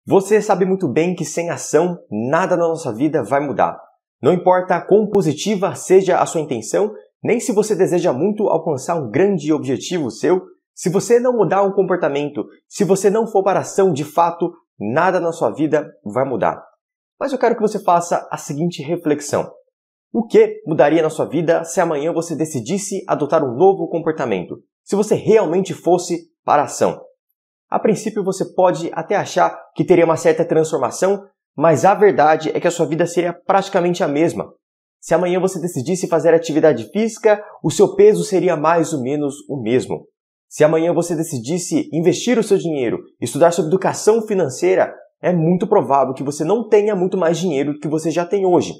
Você sabe muito bem que sem ação, nada na nossa vida vai mudar. Não importa quão positiva seja a sua intenção, nem se você deseja muito alcançar um grande objetivo seu, se você não mudar um comportamento, se você não for para a ação de fato, nada na sua vida vai mudar. Mas eu quero que você faça a seguinte reflexão. O que mudaria na sua vida se amanhã você decidisse adotar um novo comportamento? Se você realmente fosse para a ação? A princípio você pode até achar que teria uma certa transformação, mas a verdade é que a sua vida seria praticamente a mesma. Se amanhã você decidisse fazer atividade física, o seu peso seria mais ou menos o mesmo. Se amanhã você decidisse investir o seu dinheiro, estudar sobre educação financeira, é muito provável que você não tenha muito mais dinheiro do que você já tem hoje.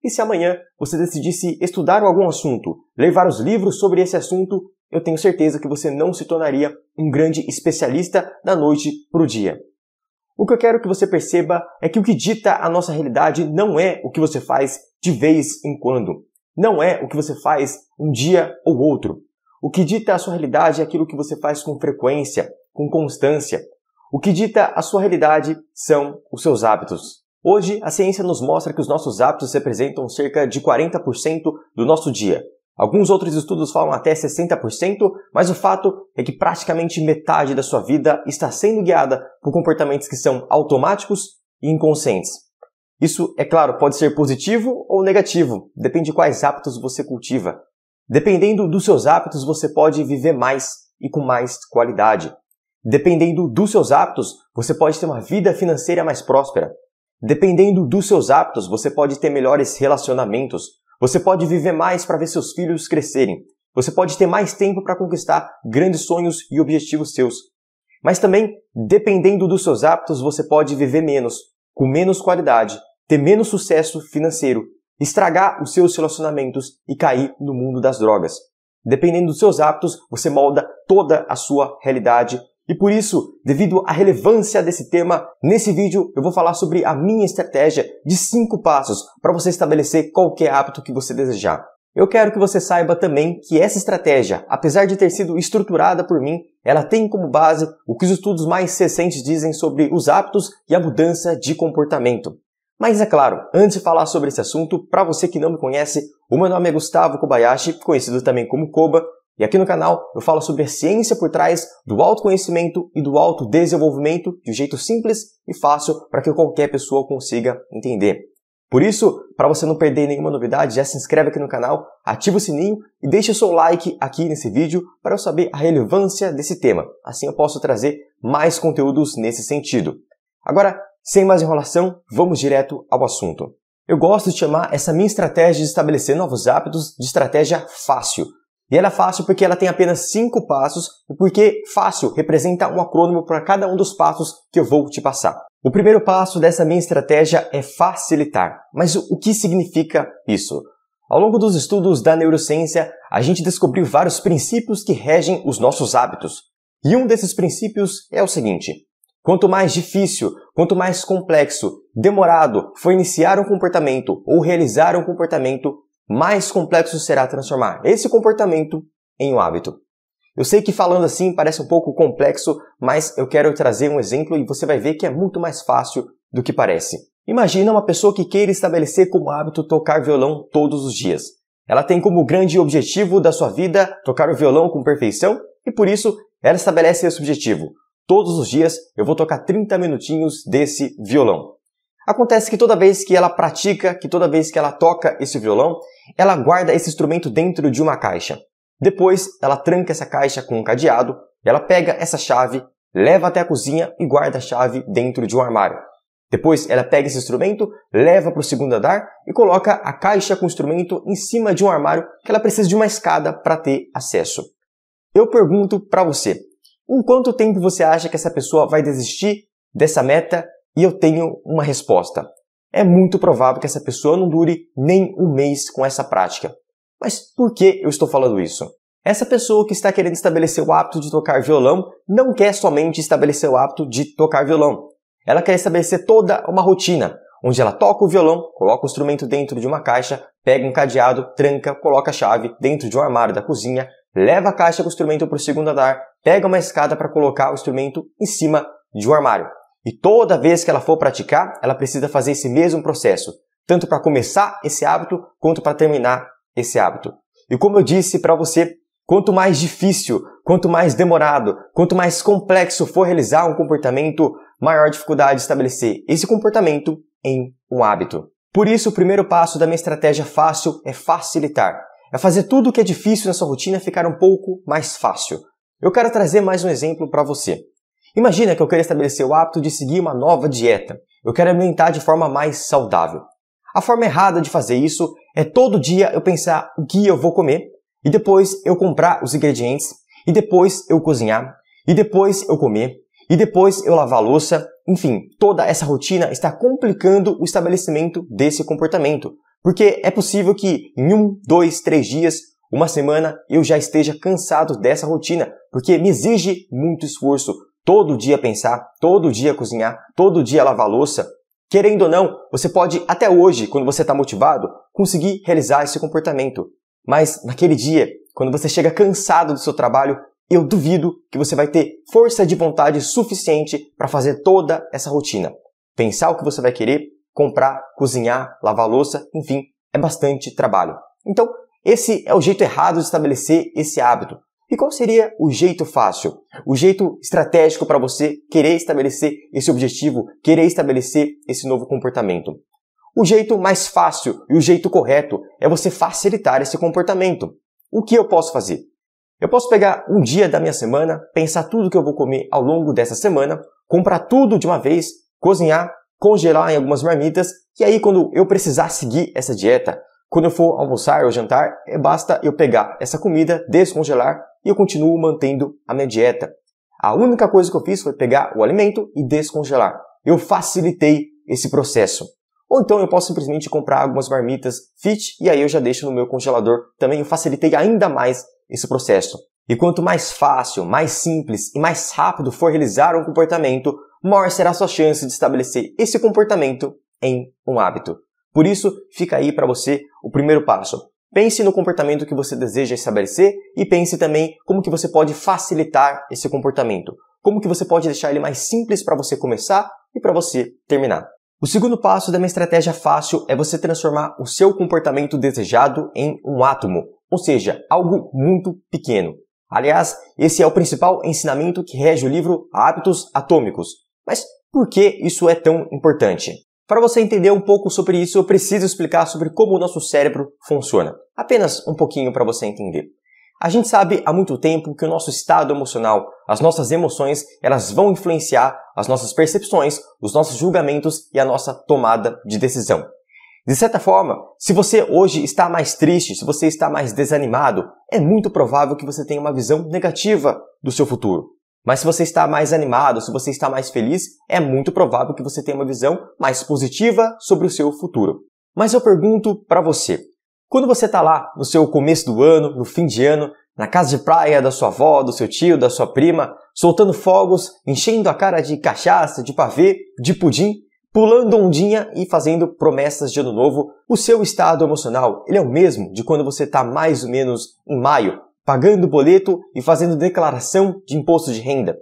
E se amanhã você decidisse estudar algum assunto, ler vários livros sobre esse assunto, eu tenho certeza que você não se tornaria um grande especialista da noite para o dia. O que eu quero que você perceba é que o que dita a nossa realidade não é o que você faz de vez em quando. Não é o que você faz um dia ou outro. O que dita a sua realidade é aquilo que você faz com frequência, com constância. O que dita a sua realidade são os seus hábitos. Hoje, a ciência nos mostra que os nossos hábitos representam cerca de 40% do nosso dia. Alguns outros estudos falam até 60%, mas o fato é que praticamente metade da sua vida está sendo guiada por comportamentos que são automáticos e inconscientes. Isso, é claro, pode ser positivo ou negativo, depende de quais hábitos você cultiva. Dependendo dos seus hábitos, você pode viver mais e com mais qualidade. Dependendo dos seus hábitos, você pode ter uma vida financeira mais próspera. Dependendo dos seus hábitos, você pode ter melhores relacionamentos. Você pode viver mais para ver seus filhos crescerem. Você pode ter mais tempo para conquistar grandes sonhos e objetivos seus. Mas também, dependendo dos seus hábitos, você pode viver menos, com menos qualidade, ter menos sucesso financeiro, estragar os seus relacionamentos e cair no mundo das drogas. Dependendo dos seus hábitos, você molda toda a sua realidade. E por isso, devido à relevância desse tema, nesse vídeo eu vou falar sobre a minha estratégia de 5 passos para você estabelecer qualquer hábito que você desejar. Eu quero que você saiba também que essa estratégia, apesar de ter sido estruturada por mim, ela tem como base o que os estudos mais recentes dizem sobre os hábitos e a mudança de comportamento. Mas é claro, antes de falar sobre esse assunto, para você que não me conhece, o meu nome é Gustavo Kobayashi, conhecido também como Koba, e aqui no canal eu falo sobre a ciência por trás do autoconhecimento e do autodesenvolvimento de um jeito simples e fácil para que qualquer pessoa consiga entender. Por isso, para você não perder nenhuma novidade, já se inscreve aqui no canal, ativa o sininho e deixa o seu like aqui nesse vídeo para eu saber a relevância desse tema. Assim eu posso trazer mais conteúdos nesse sentido. Agora, sem mais enrolação, vamos direto ao assunto. Eu gosto de chamar essa minha estratégia de estabelecer novos hábitos de estratégia fácil. E ela é fácil porque ela tem apenas 5 passos e porque fácil representa um acrônimo para cada um dos passos que eu vou te passar. O primeiro passo dessa minha estratégia é facilitar. Mas o que significa isso? Ao longo dos estudos da neurociência, a gente descobriu vários princípios que regem os nossos hábitos. E um desses princípios é o seguinte: quanto mais difícil, quanto mais complexo, demorado for iniciar um comportamento ou realizar um comportamento, mais complexo será transformar esse comportamento em um hábito. Eu sei que falando assim parece um pouco complexo, mas eu quero trazer um exemplo e você vai ver que é muito mais fácil do que parece. Imagina uma pessoa que queira estabelecer como hábito tocar violão todos os dias. Ela tem como grande objetivo da sua vida tocar o violão com perfeição e por isso ela estabelece esse objetivo. Todos os dias eu vou tocar 30 minutinhos desse violão. Acontece que toda vez que ela pratica, que toda vez que ela toca esse violão, ela guarda esse instrumento dentro de uma caixa. Depois, ela tranca essa caixa com um cadeado, ela pega essa chave, leva até a cozinha e guarda a chave dentro de um armário. Depois, ela pega esse instrumento, leva para o segundo andar e coloca a caixa com o instrumento em cima de um armário que ela precisa de uma escada para ter acesso. Eu pergunto para você, em quanto tempo você acha que essa pessoa vai desistir dessa meta? E eu tenho uma resposta. É muito provável que essa pessoa não dure nem um mês com essa prática. Mas por que eu estou falando isso? Essa pessoa que está querendo estabelecer o hábito de tocar violão não quer somente estabelecer o hábito de tocar violão. Ela quer estabelecer toda uma rotina, onde ela toca o violão, coloca o instrumento dentro de uma caixa, pega um cadeado, tranca, coloca a chave dentro de um armário da cozinha, leva a caixa com o instrumento para o segundo andar, pega uma escada para colocar o instrumento em cima de um armário. E toda vez que ela for praticar, ela precisa fazer esse mesmo processo, tanto para começar esse hábito, quanto para terminar esse hábito. E como eu disse para você, quanto mais difícil, quanto mais demorado, quanto mais complexo for realizar um comportamento, maior dificuldade de estabelecer esse comportamento em um hábito. Por isso, o primeiro passo da minha estratégia fácil é facilitar. É fazer tudo o que é difícil na sua rotina ficar um pouco mais fácil. Eu quero trazer mais um exemplo para você. Imagina que eu quero estabelecer o hábito de seguir uma nova dieta. Eu quero alimentar de forma mais saudável. A forma errada de fazer isso é todo dia eu pensar o que eu vou comer, e depois eu comprar os ingredientes, e depois eu cozinhar, e depois eu comer, e depois eu lavar a louça. Enfim, toda essa rotina está complicando o estabelecimento desse comportamento. Porque é possível que em 1, 2, 3 dias, uma semana, eu já esteja cansado dessa rotina, porque me exige muito esforço. Todo dia pensar, todo dia cozinhar, todo dia lavar a louça. Querendo ou não, você pode até hoje, quando você está motivado, conseguir realizar esse comportamento. Mas naquele dia, quando você chega cansado do seu trabalho, eu duvido que você vai ter força de vontade suficiente para fazer toda essa rotina. Pensar o que você vai querer, comprar, cozinhar, lavar a louça, enfim, é bastante trabalho. Então, esse é o jeito errado de estabelecer esse hábito. E qual seria o jeito fácil? O jeito estratégico para você querer estabelecer esse objetivo, querer estabelecer esse novo comportamento? O jeito mais fácil e o jeito correto é você facilitar esse comportamento. O que eu posso fazer? Eu posso pegar um dia da minha semana, pensar tudo que eu vou comer ao longo dessa semana, comprar tudo de uma vez, cozinhar, congelar em algumas marmitas, e aí quando eu precisar seguir essa dieta, quando eu for almoçar ou jantar, basta eu pegar essa comida, descongelar e eu continuo mantendo a minha dieta. A única coisa que eu fiz foi pegar o alimento e descongelar. Eu facilitei esse processo. Ou então eu posso simplesmente comprar algumas marmitas fit e aí eu já deixo no meu congelador. Também eu facilitei ainda mais esse processo. E quanto mais fácil, mais simples e mais rápido for realizar um comportamento, maior será a sua chance de estabelecer esse comportamento em um hábito. Por isso, fica aí para você o primeiro passo. Pense no comportamento que você deseja estabelecer e pense também como que você pode facilitar esse comportamento. Como que você pode deixar ele mais simples para você começar e para você terminar. O segundo passo da minha estratégia fácil é você transformar o seu comportamento desejado em um átomo, ou seja, algo muito pequeno. Aliás, esse é o principal ensinamento que rege o livro Hábitos Atômicos. Mas por que isso é tão importante? Para você entender um pouco sobre isso, eu preciso explicar sobre como o nosso cérebro funciona. Apenas um pouquinho para você entender. A gente sabe há muito tempo que o nosso estado emocional, as nossas emoções, elas vão influenciar as nossas percepções, os nossos julgamentos e a nossa tomada de decisão. De certa forma, se você hoje está mais triste, se você está mais desanimado, é muito provável que você tenha uma visão negativa do seu futuro. Mas se você está mais animado, se você está mais feliz, é muito provável que você tenha uma visão mais positiva sobre o seu futuro. Mas eu pergunto para você, quando você está lá no seu começo do ano, no fim de ano, na casa de praia da sua avó, do seu tio, da sua prima, soltando fogos, enchendo a cara de cachaça, de pavê, de pudim, pulando ondinha e fazendo promessas de ano novo, o seu estado emocional, ele é o mesmo de quando você está mais ou menos em maio, pagando boleto e fazendo declaração de imposto de renda?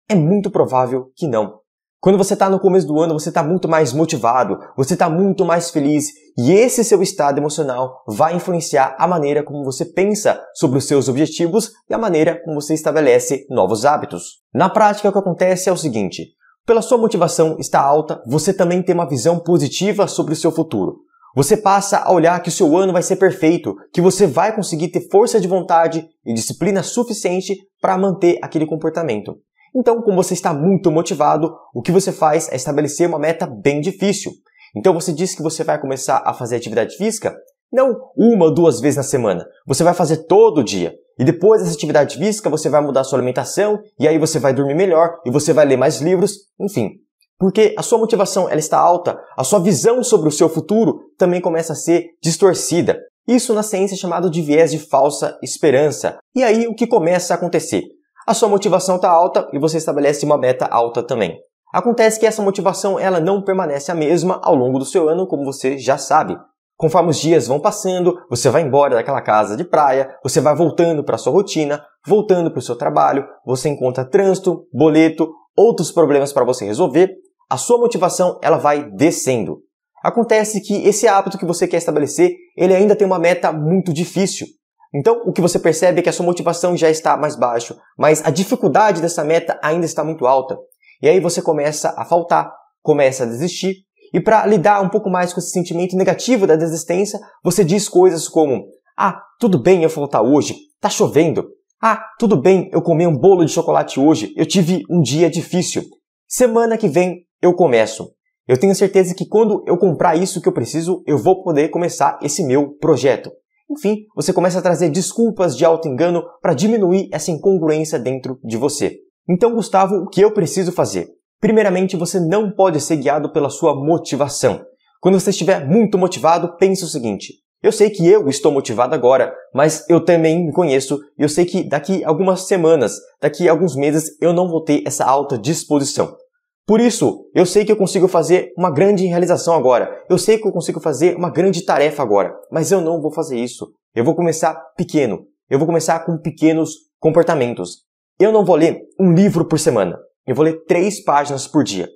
É muito provável que não. Quando você está no começo do ano, você está muito mais motivado, você está muito mais feliz e esse seu estado emocional vai influenciar a maneira como você pensa sobre os seus objetivos e a maneira como você estabelece novos hábitos. Na prática, o que acontece é o seguinte: pela sua motivação estar alta, você também tem uma visão positiva sobre o seu futuro. Você passa a olhar que o seu ano vai ser perfeito, que você vai conseguir ter força de vontade e disciplina suficiente para manter aquele comportamento. Então, como você está muito motivado, o que você faz é estabelecer uma meta bem difícil. Então, você diz que você vai começar a fazer atividade física? Não 1 ou 2 vezes na semana. Você vai fazer todo dia. E depois dessa atividade física, você vai mudar sua alimentação, e aí você vai dormir melhor, e você vai ler mais livros, enfim. Porque a sua motivação ela está alta, a sua visão sobre o seu futuro também começa a ser distorcida. Isso na ciência é chamado de viés de falsa esperança. E aí o que começa a acontecer? A sua motivação está alta e você estabelece uma meta alta também. Acontece que essa motivação ela não permanece a mesma ao longo do seu ano, como você já sabe. Conforme os dias vão passando, você vai embora daquela casa de praia, você vai voltando para a sua rotina, voltando para o seu trabalho, você encontra trânsito, boleto, outros problemas para você resolver. a sua motivação ela vai descendo. Acontece que esse hábito que você quer estabelecer, ele ainda tem uma meta muito difícil. Então, o que você percebe é que a sua motivação já está mais baixa, mas a dificuldade dessa meta ainda está muito alta. E aí você começa a faltar, começa a desistir. E para lidar um pouco mais com esse sentimento negativo da desistência, você diz coisas como: ah, tudo bem eu faltar hoje, tá chovendo. Ah, tudo bem eu comer um bolo de chocolate hoje, eu tive um dia difícil. Semana que vem eu começo. Eu tenho certeza que quando eu comprar isso que eu preciso, eu vou poder começar esse meu projeto. Enfim, você começa a trazer desculpas de auto-engano para diminuir essa incongruência dentro de você. Então, Gustavo, o que eu preciso fazer? Primeiramente, você não pode ser guiado pela sua motivação. Quando você estiver muito motivado, pense o seguinte: eu sei que eu estou motivado agora, mas eu também me conheço e eu sei que daqui a algumas semanas, daqui a alguns meses, eu não vou ter essa alta disposição. Por isso, eu sei que eu consigo fazer uma grande realização agora. Eu sei que eu consigo fazer uma grande tarefa agora, mas eu não vou fazer isso. Eu vou começar pequeno. Eu vou começar com pequenos comportamentos. Eu não vou ler um livro por semana. Eu vou ler 3 páginas por dia.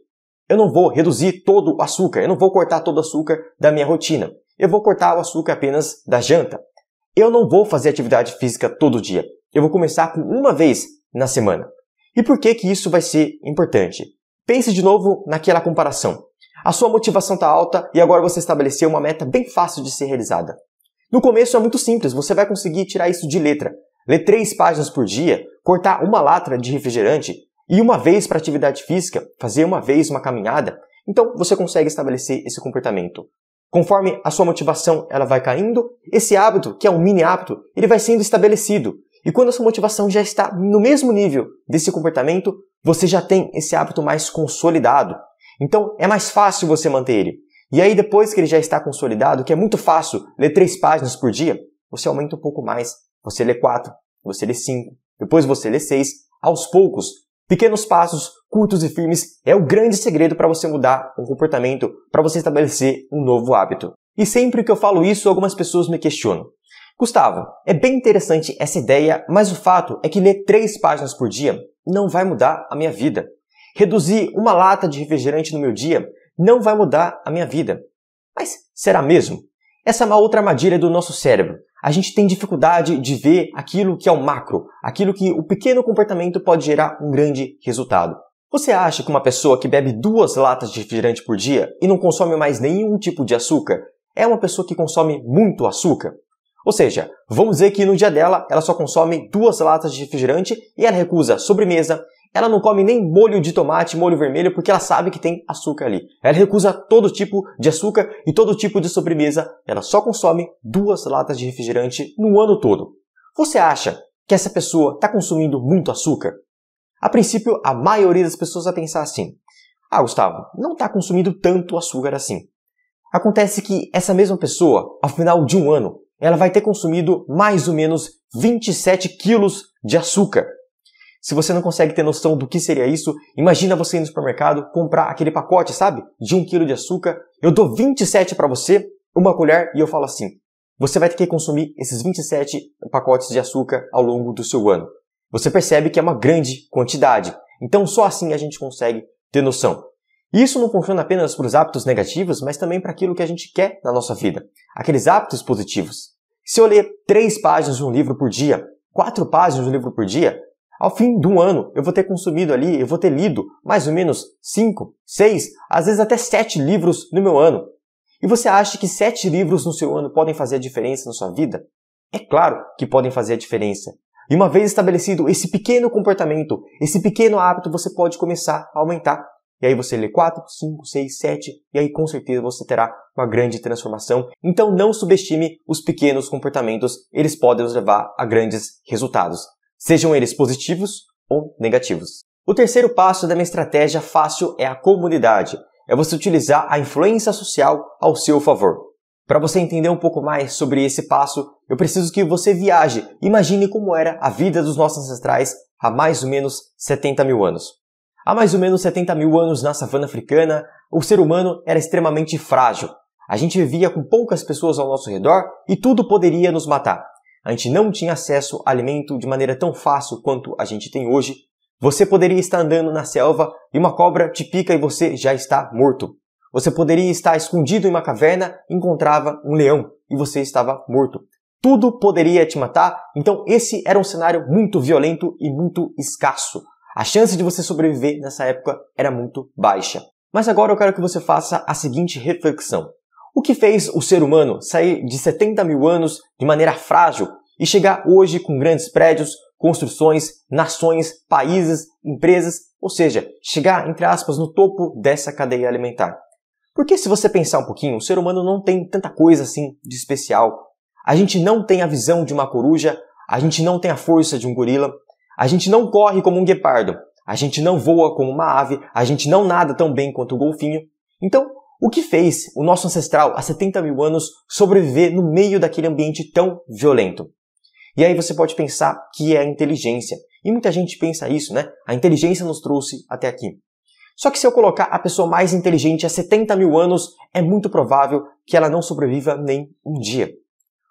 Eu não vou reduzir todo o açúcar. Eu não vou cortar todo o açúcar da minha rotina. Eu vou cortar o açúcar apenas da janta. Eu não vou fazer atividade física todo dia. Eu vou começar com uma vez na semana. E por que isso vai ser importante? Pense de novo naquela comparação. A sua motivação está alta e agora você estabeleceu uma meta bem fácil de ser realizada. No começo é muito simples, você vai conseguir tirar isso de letra. Ler 3 páginas por dia, cortar uma lata de refrigerante e uma vez para atividade física, fazer uma vez uma caminhada. Então você consegue estabelecer esse comportamento. Conforme a sua motivação ela vai caindo, esse hábito, que é um mini hábito, ele vai sendo estabelecido. E quando a sua motivação já está no mesmo nível desse comportamento, você já tem esse hábito mais consolidado. Então é mais fácil você manter ele. E aí depois que ele já está consolidado, que é muito fácil ler 3 páginas por dia, você aumenta um pouco mais. Você lê 4, você lê 5, depois você lê 6, aos poucos. Pequenos passos, curtos e firmes, é o grande segredo para você mudar um comportamento, para você estabelecer um novo hábito. E sempre que eu falo isso, algumas pessoas me questionam. Gustavo, é bem interessante essa ideia, mas o fato é que ler 3 páginas por dia não vai mudar a minha vida. Reduzir uma lata de refrigerante no meu dia não vai mudar a minha vida. Mas será mesmo? Essa é uma outra armadilha do nosso cérebro. A gente tem dificuldade de ver aquilo que é o macro, aquilo que o pequeno comportamento pode gerar um grande resultado. Você acha que uma pessoa que bebe 2 latas de refrigerante por dia e não consome mais nenhum tipo de açúcar é uma pessoa que consome muito açúcar? Ou seja, vamos dizer que no dia dela ela só consome 2 latas de refrigerante e ela recusa sobremesa, ela não come nem molho de tomate, molho vermelho, porque ela sabe que tem açúcar ali. Ela recusa todo tipo de açúcar e todo tipo de sobremesa, ela só consome 2 latas de refrigerante no ano todo. Você acha que essa pessoa está consumindo muito açúcar? A princípio, a maioria das pessoas vai pensar assim: ah, Gustavo, não está consumindo tanto açúcar assim. Acontece que essa mesma pessoa, ao final de um ano, ela vai ter consumido mais ou menos 27 quilos de açúcar. Se você não consegue ter noção do que seria isso, imagina você ir no supermercado, comprar aquele pacote, sabe? De 1 quilo de açúcar. Eu dou 27 para você, uma colher, e eu falo assim: você vai ter que consumir esses 27 pacotes de açúcar ao longo do seu ano. Você percebe que é uma grande quantidade. Então só assim a gente consegue ter noção. E isso não funciona apenas para os hábitos negativos, mas também para aquilo que a gente quer na nossa vida. Aqueles hábitos positivos. Se eu ler 3 páginas de um livro por dia, 4 páginas de um livro por dia, ao fim de um ano eu vou ter consumido ali, eu vou ter lido mais ou menos 5, 6, às vezes até 7 livros no meu ano. E você acha que 7 livros no seu ano podem fazer a diferença na sua vida? É claro que podem fazer a diferença. E uma vez estabelecido esse pequeno comportamento, esse pequeno hábito, você pode começar a aumentar. E aí você lê 4, 5, 6, 7, e aí com certeza você terá uma grande transformação. Então não subestime os pequenos comportamentos, eles podem nos levar a grandes resultados, sejam eles positivos ou negativos. O terceiro passo da minha estratégia fácil é a comunidade. É você utilizar a influência social ao seu favor. Para você entender um pouco mais sobre esse passo, eu preciso que você viaje. Imagine como era a vida dos nossos ancestrais há mais ou menos 70 mil anos. Há mais ou menos 70 mil anos na savana africana, o ser humano era extremamente frágil. A gente vivia com poucas pessoas ao nosso redor e tudo poderia nos matar. A gente não tinha acesso a alimento de maneira tão fácil quanto a gente tem hoje. Você poderia estar andando na selva e uma cobra te pica e você já está morto. Você poderia estar escondido em uma caverna e encontrava um leão e você estava morto. Tudo poderia te matar, então esse era um cenário muito violento e muito escasso. A chance de você sobreviver nessa época era muito baixa. Mas agora eu quero que você faça a seguinte reflexão. O que fez o ser humano sair de 70 mil anos de maneira frágil e chegar hoje com grandes prédios, construções, nações, países, empresas, ou seja, chegar, entre aspas, no topo dessa cadeia alimentar? Porque se você pensar um pouquinho, o ser humano não tem tanta coisa assim de especial. A gente não tem a visão de uma coruja, a gente não tem a força de um gorila, a gente não corre como um guepardo, a gente não voa como uma ave, a gente não nada tão bem quanto o golfinho. Então, o que fez o nosso ancestral há 70 mil anos sobreviver no meio daquele ambiente tão violento? E aí você pode pensar que é a inteligência. E muita gente pensa isso, né? A inteligência nos trouxe até aqui. Só que se eu colocar a pessoa mais inteligente há 70 mil anos, é muito provável que ela não sobreviva nem um dia.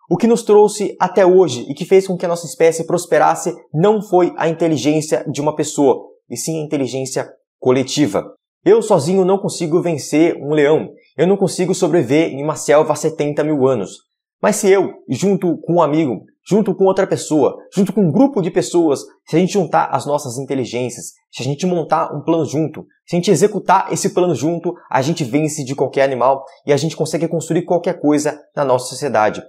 O que nos trouxe até hoje e que fez com que a nossa espécie prosperasse não foi a inteligência de uma pessoa, e sim a inteligência coletiva. Eu sozinho não consigo vencer um leão. Eu não consigo sobreviver em uma selva há 70 mil anos. Mas se eu, junto com um amigo, junto com outra pessoa, junto com um grupo de pessoas, se a gente juntar as nossas inteligências, se a gente montar um plano junto, se a gente executar esse plano junto, a gente vence de qualquer animal e a gente consegue construir qualquer coisa na nossa sociedade.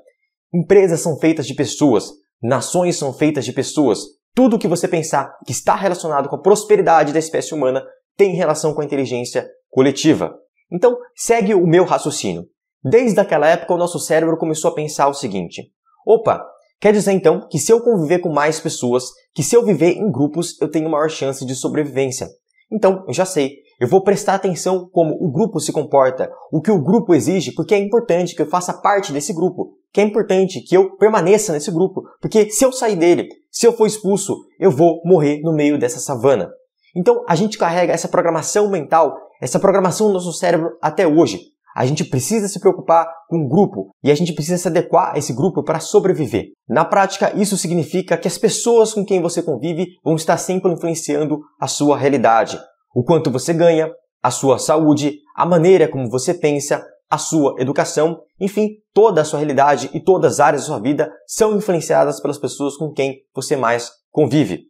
Empresas são feitas de pessoas, nações são feitas de pessoas. Tudo que você pensar que está relacionado com a prosperidade da espécie humana tem relação com a inteligência coletiva. Então, segue o meu raciocínio. Desde aquela época, o nosso cérebro começou a pensar o seguinte: opa, quer dizer então que se eu conviver com mais pessoas, que se eu viver em grupos, eu tenho maior chance de sobrevivência. Então, eu já sei, eu vou prestar atenção como o grupo se comporta, o que o grupo exige, porque é importante que eu faça parte desse grupo, que é importante que eu permaneça nesse grupo, porque se eu sair dele, se eu for expulso, eu vou morrer no meio dessa savana. Então, a gente carrega essa programação mental, essa programação no nosso cérebro até hoje. A gente precisa se preocupar com o grupo e a gente precisa se adequar a esse grupo para sobreviver. Na prática, isso significa que as pessoas com quem você convive vão estar sempre influenciando a sua realidade. O quanto você ganha, a sua saúde, a maneira como você pensa, a sua educação, enfim, toda a sua realidade e todas as áreas da sua vida são influenciadas pelas pessoas com quem você mais convive.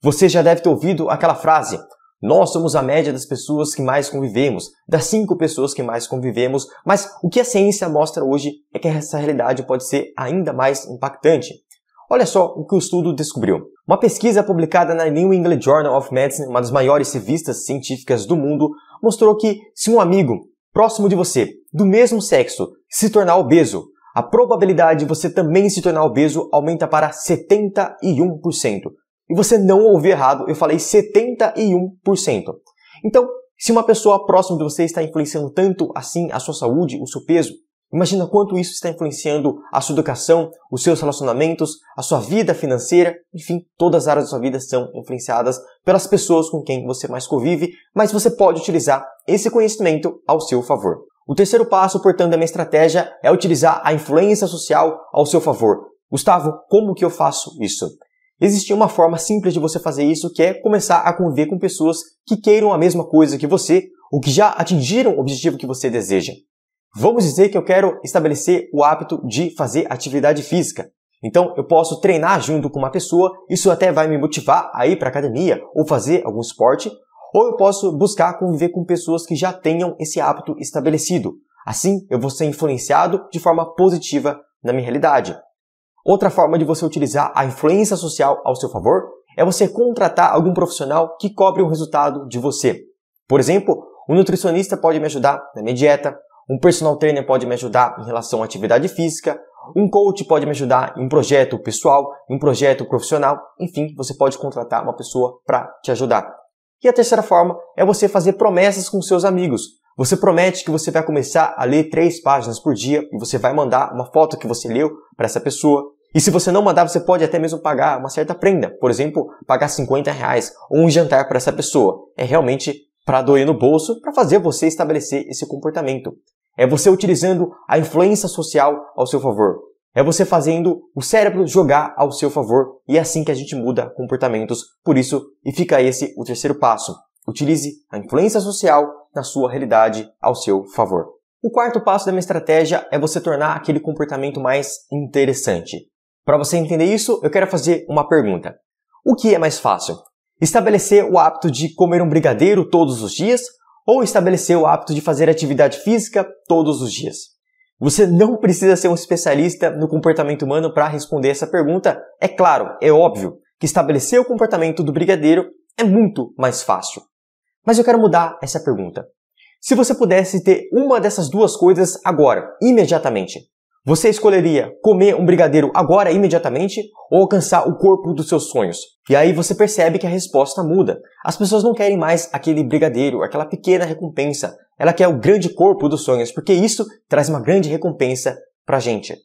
Você já deve ter ouvido aquela frase: nós somos a média das pessoas que mais convivemos, das 5 pessoas que mais convivemos, mas o que a ciência mostra hoje é que essa realidade pode ser ainda mais impactante. Olha só o que o estudo descobriu. Uma pesquisa publicada na New England Journal of Medicine, uma das maiores revistas científicas do mundo, mostrou que se um amigo próximo de você, do mesmo sexo, se tornar obeso, a probabilidade de você também se tornar obeso aumenta para 71%. E você não ouviu errado, eu falei 71%. Então, se uma pessoa próxima de você está influenciando tanto assim a sua saúde, o seu peso, imagina quanto isso está influenciando a sua educação, os seus relacionamentos, a sua vida financeira, enfim, todas as áreas da sua vida são influenciadas pelas pessoas com quem você mais convive, mas você pode utilizar esse conhecimento ao seu favor. O terceiro passo, portanto, da minha estratégia é utilizar a influência social ao seu favor. Gustavo, como que eu faço isso? Existe uma forma simples de você fazer isso, que é começar a conviver com pessoas que queiram a mesma coisa que você, ou que já atingiram o objetivo que você deseja. Vamos dizer que eu quero estabelecer o hábito de fazer atividade física. Então, eu posso treinar junto com uma pessoa, isso até vai me motivar a ir para a academia ou fazer algum esporte, ou eu posso buscar conviver com pessoas que já tenham esse hábito estabelecido. Assim, eu vou ser influenciado de forma positiva na minha realidade. Outra forma de você utilizar a influência social ao seu favor é você contratar algum profissional que cobre o resultado de você. Por exemplo, um nutricionista pode me ajudar na minha dieta, um personal trainer pode me ajudar em relação à atividade física, um coach pode me ajudar em um projeto pessoal, em um projeto profissional, enfim, você pode contratar uma pessoa para te ajudar. E a terceira forma é você fazer promessas com seus amigos. Você promete que você vai começar a ler 3 páginas por dia e você vai mandar uma foto que você leu para essa pessoa. E se você não mandar, você pode até mesmo pagar uma certa prenda. Por exemplo, pagar R$50 ou um jantar para essa pessoa. É realmente para doer no bolso, para fazer você estabelecer esse comportamento. É você utilizando a influência social ao seu favor. É você fazendo o cérebro jogar ao seu favor e é assim que a gente muda comportamentos. Por isso, e fica esse o terceiro passo. Utilize a influência social na sua realidade ao seu favor. O quarto passo da minha estratégia é você tornar aquele comportamento mais interessante. Para você entender isso, eu quero fazer uma pergunta. O que é mais fácil? Estabelecer o hábito de comer um brigadeiro todos os dias ou estabelecer o hábito de fazer atividade física todos os dias? Você não precisa ser um especialista no comportamento humano para responder essa pergunta. É claro, é óbvio que estabelecer o comportamento do brigadeiro é muito mais fácil. Mas eu quero mudar essa pergunta. Se você pudesse ter uma dessas duas coisas agora, imediatamente, você escolheria comer um brigadeiro agora, imediatamente, ou alcançar o corpo dos seus sonhos? E aí você percebe que a resposta muda. As pessoas não querem mais aquele brigadeiro, aquela pequena recompensa. Ela quer o grande corpo dos sonhos, porque isso traz uma grande recompensa pra gente.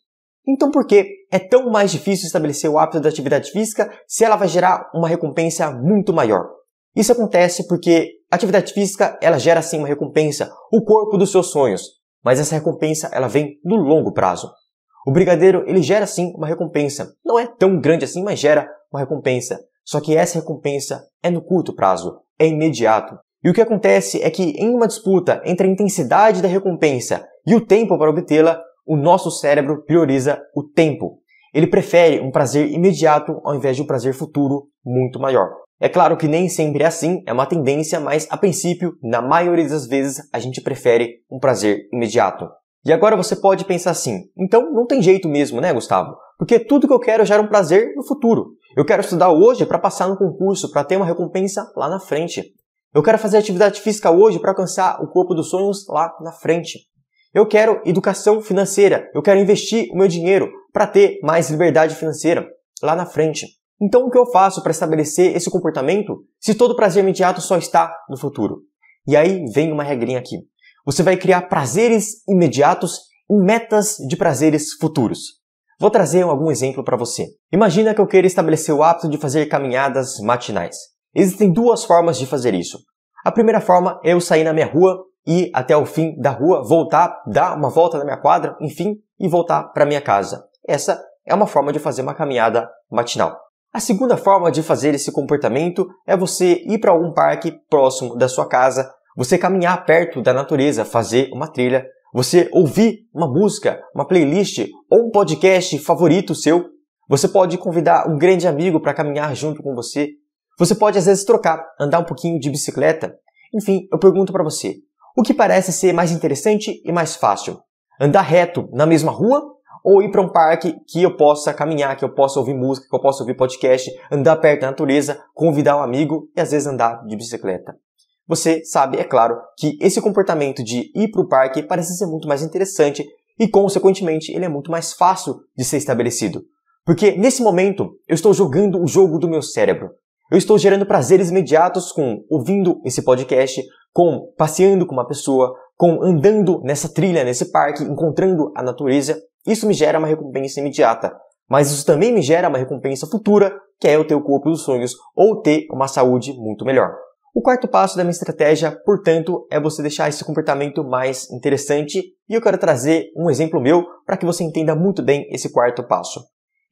Então por que é tão mais difícil estabelecer o hábito da atividade física se ela vai gerar uma recompensa muito maior? Isso acontece porque a atividade física, ela gera sim uma recompensa, o corpo dos seus sonhos. Mas essa recompensa, ela vem no longo prazo. O brigadeiro, ele gera sim uma recompensa. Não é tão grande assim, mas gera uma recompensa. Só que essa recompensa é no curto prazo, é imediato. E o que acontece é que em uma disputa entre a intensidade da recompensa e o tempo para obtê-la, o nosso cérebro prioriza o tempo. Ele prefere um prazer imediato ao invés de um prazer futuro muito maior. É claro que nem sempre é assim, é uma tendência, mas a princípio, na maioria das vezes, a gente prefere um prazer imediato. E agora você pode pensar assim, então não tem jeito mesmo, né, Gustavo? Porque tudo que eu quero gera um prazer no futuro. Eu quero estudar hoje para passar no concurso, para ter uma recompensa lá na frente. Eu quero fazer atividade física hoje para alcançar o corpo dos sonhos lá na frente. Eu quero educação financeira, eu quero investir o meu dinheiro para ter mais liberdade financeira lá na frente. Então, o que eu faço para estabelecer esse comportamento se todo prazer imediato só está no futuro? E aí vem uma regrinha aqui. Você vai criar prazeres imediatos em metas de prazeres futuros. Vou trazer algum exemplo para você. Imagina que eu queira estabelecer o hábito de fazer caminhadas matinais. Existem duas formas de fazer isso. A primeira forma é eu sair na minha rua, ir até o fim da rua, voltar, dar uma volta na minha quadra, enfim, e voltar para minha casa. Essa é uma forma de fazer uma caminhada matinal. A segunda forma de fazer esse comportamento é você ir para algum parque próximo da sua casa, você caminhar perto da natureza, fazer uma trilha, você ouvir uma música, uma playlist ou um podcast favorito seu. Você pode convidar um grande amigo para caminhar junto com você. Você pode às vezes trocar, andar um pouquinho de bicicleta. Enfim, eu pergunto para você, o que parece ser mais interessante e mais fácil? Andar reto na mesma rua? Ou ir para um parque que eu possa caminhar, que eu possa ouvir música, que eu possa ouvir podcast, andar perto da natureza, convidar um amigo e às vezes andar de bicicleta. Você sabe, é claro, que esse comportamento de ir para o parque parece ser muito mais interessante e, consequentemente, ele é muito mais fácil de ser estabelecido. Porque, nesse momento, eu estou jogando o jogo do meu cérebro. Eu estou gerando prazeres imediatos com ouvindo esse podcast, com passeando com uma pessoa, com andando nessa trilha, nesse parque, encontrando a natureza. Isso me gera uma recompensa imediata, mas isso também me gera uma recompensa futura, que é eu ter o corpo dos sonhos ou ter uma saúde muito melhor. O quarto passo da minha estratégia, portanto, é você deixar esse comportamento mais interessante e eu quero trazer um exemplo meu para que você entenda muito bem esse quarto passo.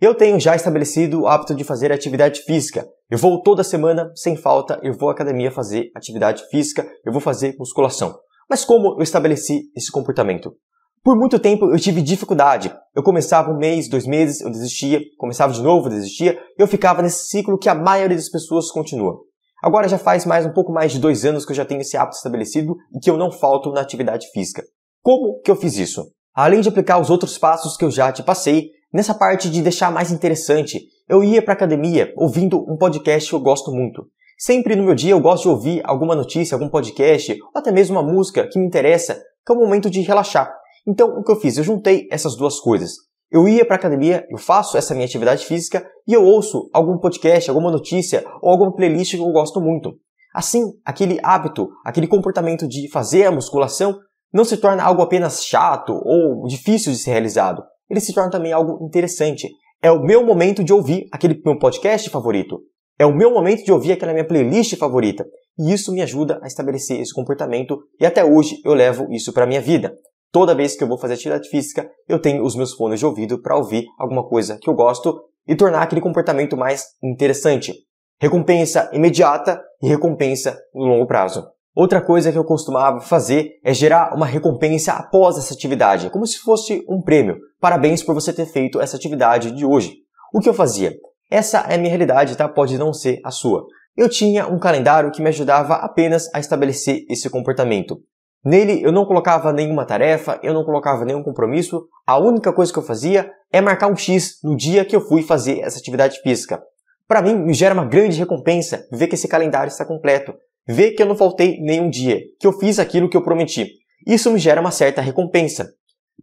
Eu tenho já estabelecido o hábito de fazer atividade física. Eu vou toda semana, sem falta, eu vou à academia fazer atividade física, eu vou fazer musculação. Mas como eu estabeleci esse comportamento? Por muito tempo eu tive dificuldade. Eu começava um mês, 2 meses, eu desistia, começava de novo, desistia, e eu ficava nesse ciclo que a maioria das pessoas continua. Agora já faz um pouco mais de 2 anos que eu já tenho esse hábito estabelecido e que eu não falto na atividade física. Como que eu fiz isso? Além de aplicar os outros passos que eu já te passei, nessa parte de deixar mais interessante, eu ia para a academia ouvindo um podcast que eu gosto muito. Sempre no meu dia eu gosto de ouvir alguma notícia, algum podcast, ou até mesmo uma música que me interessa, que é um momento de relaxar. Então, o que eu fiz? Eu juntei essas duas coisas. Eu ia para a academia, eu faço essa minha atividade física e eu ouço algum podcast, alguma notícia ou alguma playlist que eu gosto muito. Assim, aquele hábito, aquele comportamento de fazer a musculação não se torna algo apenas chato ou difícil de ser realizado. Ele se torna também algo interessante. É o meu momento de ouvir aquele meu podcast favorito. É o meu momento de ouvir aquela minha playlist favorita. E isso me ajuda a estabelecer esse comportamento e até hoje eu levo isso para a minha vida. Toda vez que eu vou fazer atividade física, eu tenho os meus fones de ouvido para ouvir alguma coisa que eu gosto e tornar aquele comportamento mais interessante. Recompensa imediata e recompensa no longo prazo. Outra coisa que eu costumava fazer é gerar uma recompensa após essa atividade, como se fosse um prêmio. Parabéns por você ter feito essa atividade de hoje. O que eu fazia? Essa é a minha realidade, tá? Pode não ser a sua. Eu tinha um calendário que me ajudava apenas a estabelecer esse comportamento. Nele eu não colocava nenhuma tarefa, eu não colocava nenhum compromisso. A única coisa que eu fazia é marcar um X no dia que eu fui fazer essa atividade física. Para mim, me gera uma grande recompensa ver que esse calendário está completo. Ver que eu não faltei nenhum dia, que eu fiz aquilo que eu prometi. Isso me gera uma certa recompensa.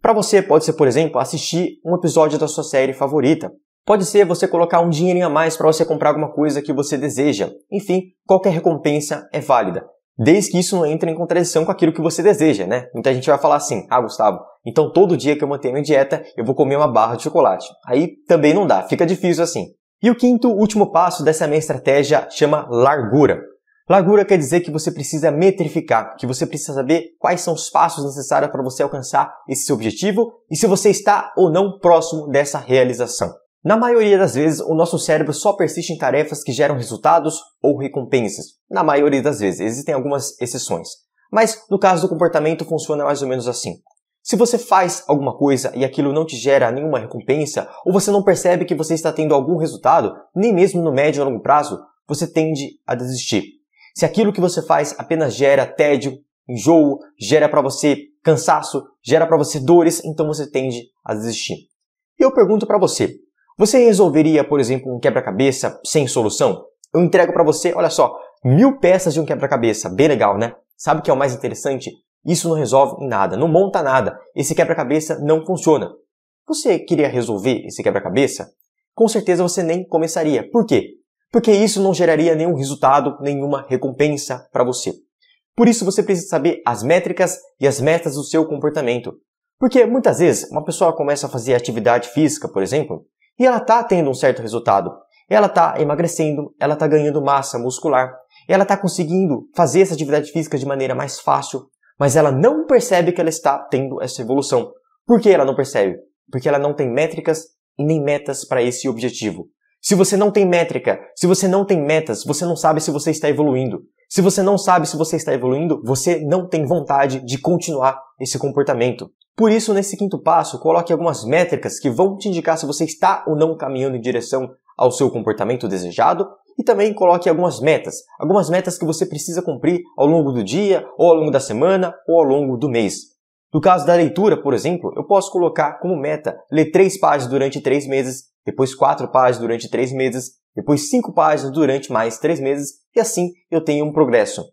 Para você pode ser, por exemplo, assistir um episódio da sua série favorita. Pode ser você colocar um dinheirinho a mais para você comprar alguma coisa que você deseja. Enfim, qualquer recompensa é válida. Desde que isso não entre em contradição com aquilo que você deseja, né? Muita gente vai falar assim, Gustavo, então todo dia que eu mantenho minha dieta, eu vou comer uma barra de chocolate. Aí também não dá, fica difícil assim. E o quinto, último passo dessa minha estratégia chama largura. Largura quer dizer que você precisa metrificar, que você precisa saber quais são os passos necessários para você alcançar esse seu objetivo e se você está ou não próximo dessa realização. Na maioria das vezes, o nosso cérebro só persiste em tarefas que geram resultados ou recompensas. Na maioria das vezes, existem algumas exceções. Mas no caso do comportamento funciona mais ou menos assim. Se você faz alguma coisa e aquilo não te gera nenhuma recompensa, ou você não percebe que você está tendo algum resultado, nem mesmo no médio ou longo prazo, você tende a desistir. Se aquilo que você faz apenas gera tédio, enjoo, gera para você cansaço, gera para você dores, então você tende a desistir. E eu pergunto para você, você resolveria, por exemplo, um quebra-cabeça sem solução? Eu entrego para você, olha só, 1000 peças de um quebra-cabeça, bem legal, né? Sabe o que é o mais interessante? Isso não resolve em nada, não monta nada, esse quebra-cabeça não funciona. Você queria resolver esse quebra-cabeça? Com certeza você nem começaria. Por quê? Porque isso não geraria nenhum resultado, nenhuma recompensa para você. Por isso você precisa saber as métricas e as metas do seu comportamento. Porque muitas vezes uma pessoa começa a fazer atividade física, por exemplo, e ela está tendo um certo resultado. Ela está emagrecendo, ela está ganhando massa muscular, ela está conseguindo fazer essa atividade física de maneira mais fácil, mas ela não percebe que ela está tendo essa evolução. Por que ela não percebe? Porque ela não tem métricas e nem metas para esse objetivo. Se você não tem métrica, se você não tem metas, você não sabe se você está evoluindo. Se você não sabe se você está evoluindo, você não tem vontade de continuar esse comportamento. Por isso, nesse quinto passo, coloque algumas métricas que vão te indicar se você está ou não caminhando em direção ao seu comportamento desejado e também coloque algumas metas que você precisa cumprir ao longo do dia, ou ao longo da semana, ou ao longo do mês. No caso da leitura, por exemplo, eu posso colocar como meta ler 3 páginas durante 3 meses, depois 4 páginas durante 3 meses, depois 5 páginas durante mais 3 meses, e assim eu tenho um progresso.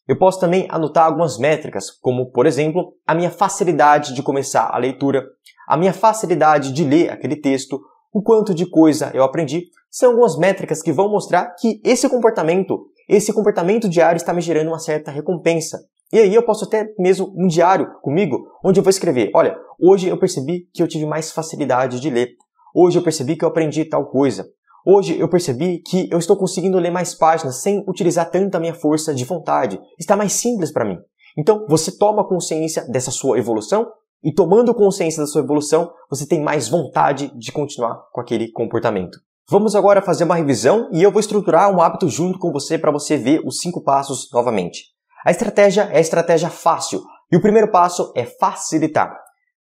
Eu posso também anotar algumas métricas, como, por exemplo, a minha facilidade de começar a leitura, a minha facilidade de ler aquele texto, o quanto de coisa eu aprendi. São algumas métricas que vão mostrar que esse comportamento diário está me gerando uma certa recompensa. E aí eu posso até mesmo um diário comigo, onde eu vou escrever, olha, hoje eu percebi que eu tive mais facilidade de ler. Hoje eu percebi que eu aprendi tal coisa. Hoje eu percebi que eu estou conseguindo ler mais páginas sem utilizar tanta minha força de vontade. Está mais simples para mim. Então, você toma consciência dessa sua evolução e tomando consciência da sua evolução, você tem mais vontade de continuar com aquele comportamento. Vamos agora fazer uma revisão e eu vou estruturar um hábito junto com você para você ver os 5 passos novamente. A estratégia é a estratégia fácil e o primeiro passo é facilitar.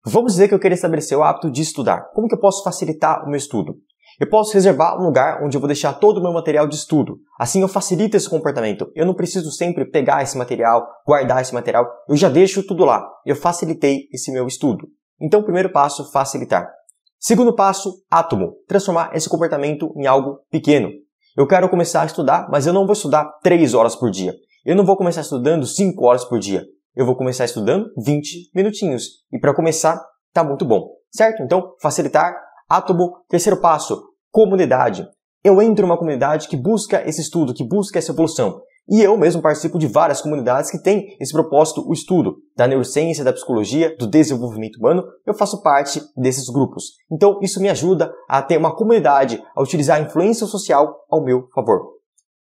Vamos dizer que eu queria estabelecer o hábito de estudar. Como que eu posso facilitar o meu estudo? Eu posso reservar um lugar onde eu vou deixar todo o meu material de estudo. Assim eu facilito esse comportamento. Eu não preciso sempre pegar esse material, guardar esse material. Eu já deixo tudo lá. Eu facilitei esse meu estudo. Então, primeiro passo, facilitar. Segundo passo, átomo. Transformar esse comportamento em algo pequeno. Eu quero começar a estudar, mas eu não vou estudar 3 horas por dia. Eu não vou começar estudando 5 horas por dia. Eu vou começar estudando 20 minutinhos. E para começar, tá muito bom. Certo? Então, facilitar, átomo. Terceiro passo, comunidade. Eu entro em uma comunidade que busca esse estudo, que busca essa evolução. E eu mesmo participo de várias comunidades que têm esse propósito, o estudo da neurociência, da psicologia, do desenvolvimento humano. Eu faço parte desses grupos. Então, isso me ajuda a ter uma comunidade, a utilizar a influência social ao meu favor.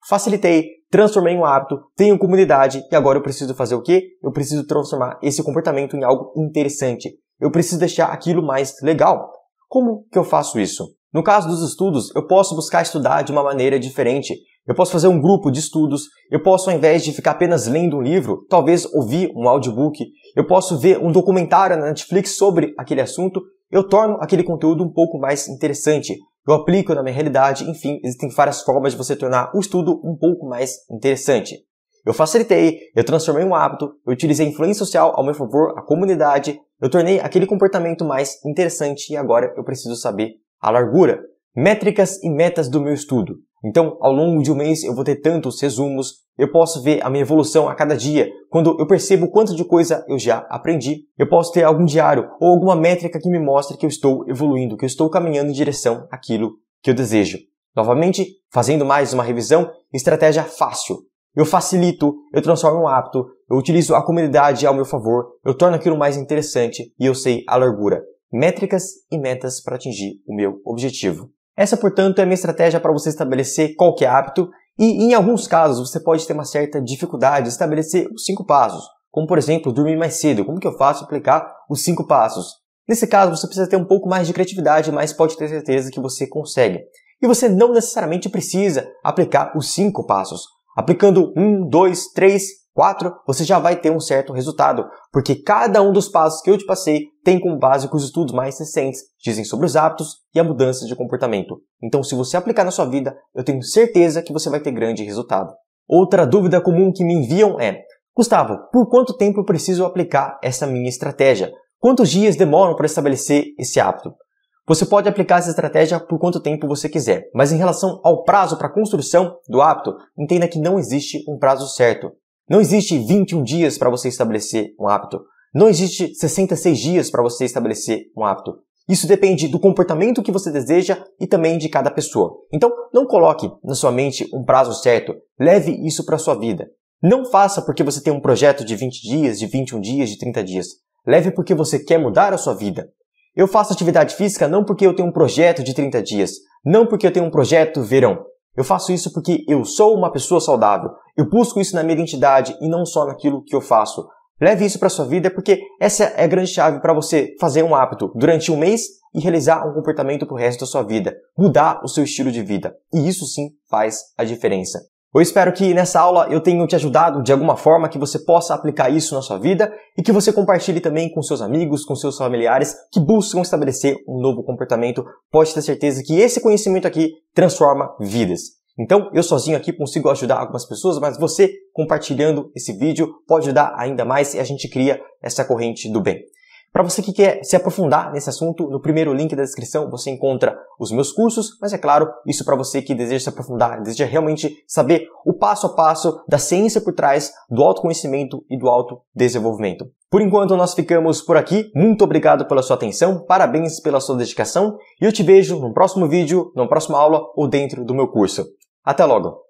Facilitei, transformei em um hábito, tenho comunidade e agora eu preciso fazer o quê? Eu preciso transformar esse comportamento em algo interessante. Eu preciso deixar aquilo mais legal. Como que eu faço isso? No caso dos estudos, eu posso buscar estudar de uma maneira diferente. Eu posso fazer um grupo de estudos, eu posso, ao invés de ficar apenas lendo um livro, talvez ouvir um audiobook, eu posso ver um documentário na Netflix sobre aquele assunto, eu torno aquele conteúdo um pouco mais interessante. Eu aplico na minha realidade, enfim, existem várias formas de você tornar o estudo um pouco mais interessante. Eu facilitei, eu transformei um hábito, eu utilizei a influência social ao meu favor, a comunidade, eu tornei aquele comportamento mais interessante e agora eu preciso saber a largura, métricas e metas do meu estudo. Então, ao longo de um mês eu vou ter tantos resumos, eu posso ver a minha evolução a cada dia, quando eu percebo quanto de coisa eu já aprendi. Eu posso ter algum diário ou alguma métrica que me mostre que eu estou evoluindo, que eu estou caminhando em direção àquilo que eu desejo. Novamente, fazendo mais uma revisão, estratégia fácil. Eu facilito, eu transformo um hábito, eu utilizo a comunidade ao meu favor, eu torno aquilo mais interessante e eu sei a largura. Métricas e metas para atingir o meu objetivo. Essa, portanto, é a minha estratégia para você estabelecer qualquer hábito e, em alguns casos, você pode ter uma certa dificuldade de estabelecer os 5 passos, como, por exemplo, dormir mais cedo. Como que eu faço aplicar os 5 passos? Nesse caso, você precisa ter um pouco mais de criatividade, mas pode ter certeza que você consegue. E você não necessariamente precisa aplicar os 5 passos. Aplicando 1, 2, 3, 4, você já vai ter um certo resultado, porque cada um dos passos que eu te passei tem como base que os estudos mais recentes dizem sobre os hábitos e a mudança de comportamento. Então, se você aplicar na sua vida, eu tenho certeza que você vai ter grande resultado. Outra dúvida comum que me enviam é: Gustavo, por quanto tempo eu preciso aplicar essa minha estratégia? Quantos dias demoram para estabelecer esse hábito? Você pode aplicar essa estratégia por quanto tempo você quiser, mas em relação ao prazo para a construção do hábito, entenda que não existe um prazo certo. Não existe 21 dias para você estabelecer um hábito. Não existe 66 dias para você estabelecer um hábito. Isso depende do comportamento que você deseja e também de cada pessoa. Então, não coloque na sua mente um prazo certo. Leve isso para a sua vida. Não faça porque você tem um projeto de 20 dias, de 21 dias, de 30 dias. Leve porque você quer mudar a sua vida. Eu faço atividade física não porque eu tenho um projeto de 30 dias. Não porque eu tenho um projeto verão. Eu faço isso porque eu sou uma pessoa saudável. Eu busco isso na minha identidade e não só naquilo que eu faço. Leve isso para a sua vida porque essa é a grande chave para você fazer um hábito durante um mês e realizar um comportamento para o resto da sua vida. Mudar o seu estilo de vida. E isso sim faz a diferença. Eu espero que nessa aula eu tenha te ajudado de alguma forma, que você possa aplicar isso na sua vida e que você compartilhe também com seus amigos, com seus familiares que buscam estabelecer um novo comportamento. Pode ter certeza que esse conhecimento aqui transforma vidas. Então, eu sozinho aqui consigo ajudar algumas pessoas, mas você compartilhando esse vídeo pode ajudar ainda mais e a gente cria essa corrente do bem. Para você que quer se aprofundar nesse assunto, no primeiro link da descrição você encontra os meus cursos, mas é claro, isso para você que deseja se aprofundar, deseja realmente saber o passo a passo da ciência por trás do autoconhecimento e do autodesenvolvimento. Por enquanto nós ficamos por aqui, muito obrigado pela sua atenção, parabéns pela sua dedicação e eu te vejo no próximo vídeo, na próxima aula ou dentro do meu curso. Até logo!